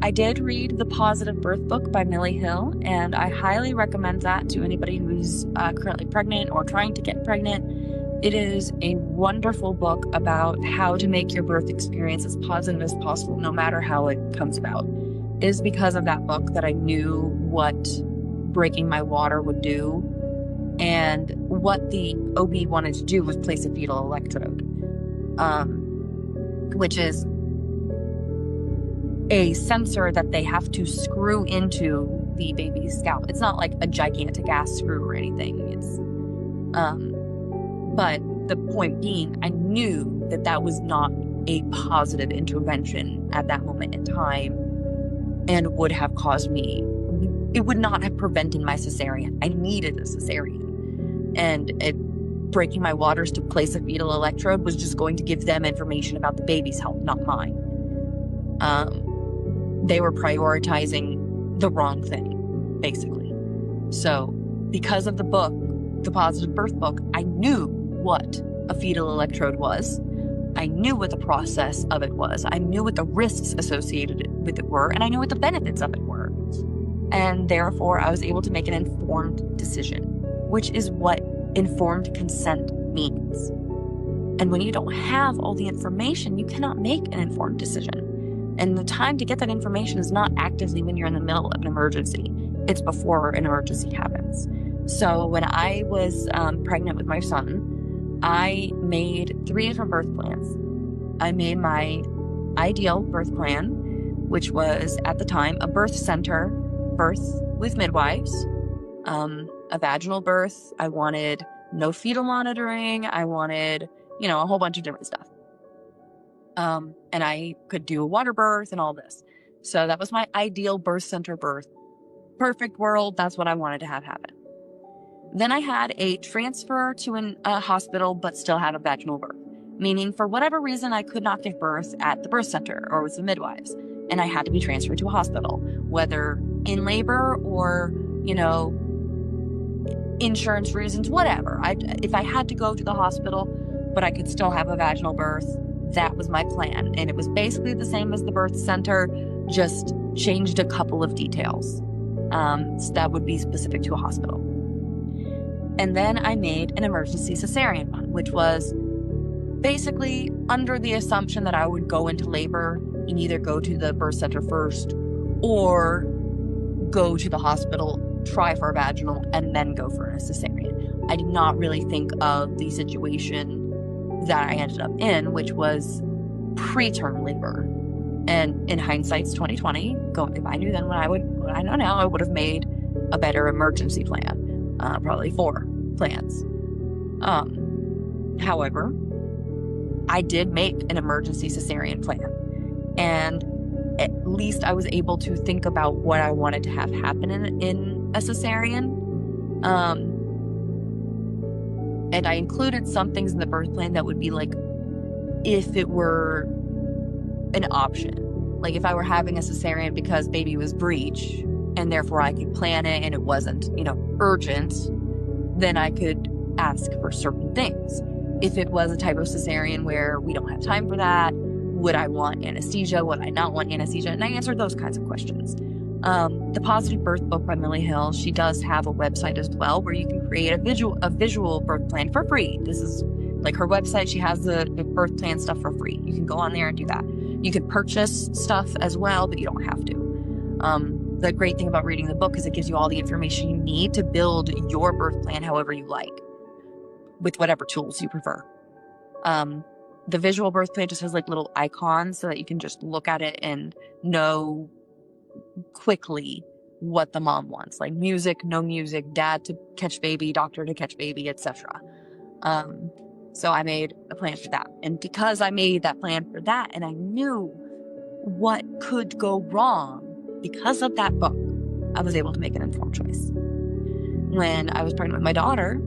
I did read The Positive Birth Book by Milli Hill, and I highly recommend that to anybody who's currently pregnant or trying to get pregnant. It is a wonderful book about how to make your birth experience as positive as possible, no matter how it comes about. It is because of that book that I knew what breaking my water would do, and what the OB wanted to do was place a fetal electrode, which is a sensor that they have to screw into the baby's scalp. It's not like a gigantic ass screw or anything. But the point being, I knew that that was not a positive intervention at that moment in time, and would have caused me, it would not have prevented my cesarean. I needed a cesarean, and breaking my waters to place a fetal electrode was just going to give them information about the baby's health, not mine. They were prioritizing the wrong thing, basically. So because of the book, The Positive Birth Book, I knew what a fetal electrode was. I knew what the process of it was. I knew what the risks associated with it were, and I knew what the benefits of it were. And therefore, I was able to make an informed decision, which is what informed consent means. And when you don't have all the information, you cannot make an informed decision. And the time to get that information is not actively when you're in the middle of an emergency. It's before an emergency happens. So when I was pregnant with my son, I made 3 different birth plans. I made my ideal birth plan, which was at the time a birth center birth with midwives, a vaginal birth. I wanted no fetal monitoring. I wanted, a whole bunch of different stuff. And I could do a water birth and all this. So that was my ideal birth center birth. Perfect world. That's what I wanted to have happen. Then I had a transfer to a hospital, but still had a vaginal birth. Meaning, for whatever reason, I could not give birth at the birth center or with the midwives. And I had to be transferred to a hospital, whether in labor or, insurance reasons, whatever. If I had to go to the hospital, but I could still have a vaginal birth, that was my plan. And it was basically the same as the birth center, just changed a couple of details. So that would be specific to a hospital. And then I made an emergency cesarean one, which was basically under the assumption that I would go into labor and either go to the birth center first or go to the hospital, try for a vaginal, and then go for a cesarean. I did not really think of the situation that I ended up in, which was preterm labor. And in hindsight's 2020, if I knew then what I know now, I would have made a better emergency plan, probably 4 plans. However, I did make an emergency cesarean plan, and at least I was able to think about what I wanted to have happen in a cesarean. And I included some things in the birth plan that would be like, if it were an option, like if I were having a cesarean because baby was breech and therefore I could plan it and it wasn't, urgent, then I could ask for certain things. If it was a type of cesarean where we don't have time for that, would I want anesthesia? Would I not want anesthesia? And I answered those kinds of questions. The Positive Birth Book by Milli Hill, she does have a website as well where you can create a visual birth plan for free. This is like her website. She has the birth plan stuff for free. You can go on there and do that. You can purchase stuff as well, but you don't have to. The great thing about reading the book is it gives you all the information you need to build your birth plan however you like, with whatever tools you prefer. The visual birth plan just has like little icons so that you can just look at it and know quickly what the mom wants, like music, no music, dad to catch baby, doctor to catch baby, etc. So I made a plan for that. And because I made that plan for that and I knew what could go wrong because of that book, I was able to make an informed choice. When I was pregnant with my daughter,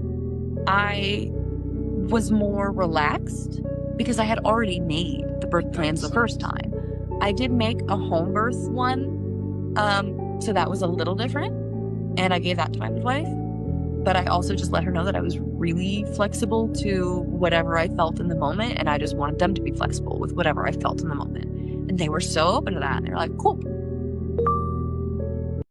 I was more relaxed because I had already made the birth plans the first time. I did make a home birth one, so that was a little different, and I gave that to my midwife. But I also just let her know that I was really flexible to whatever I felt in the moment, and I just wanted them to be flexible with whatever I felt in the moment. And they were so open to that. And they're like, cool.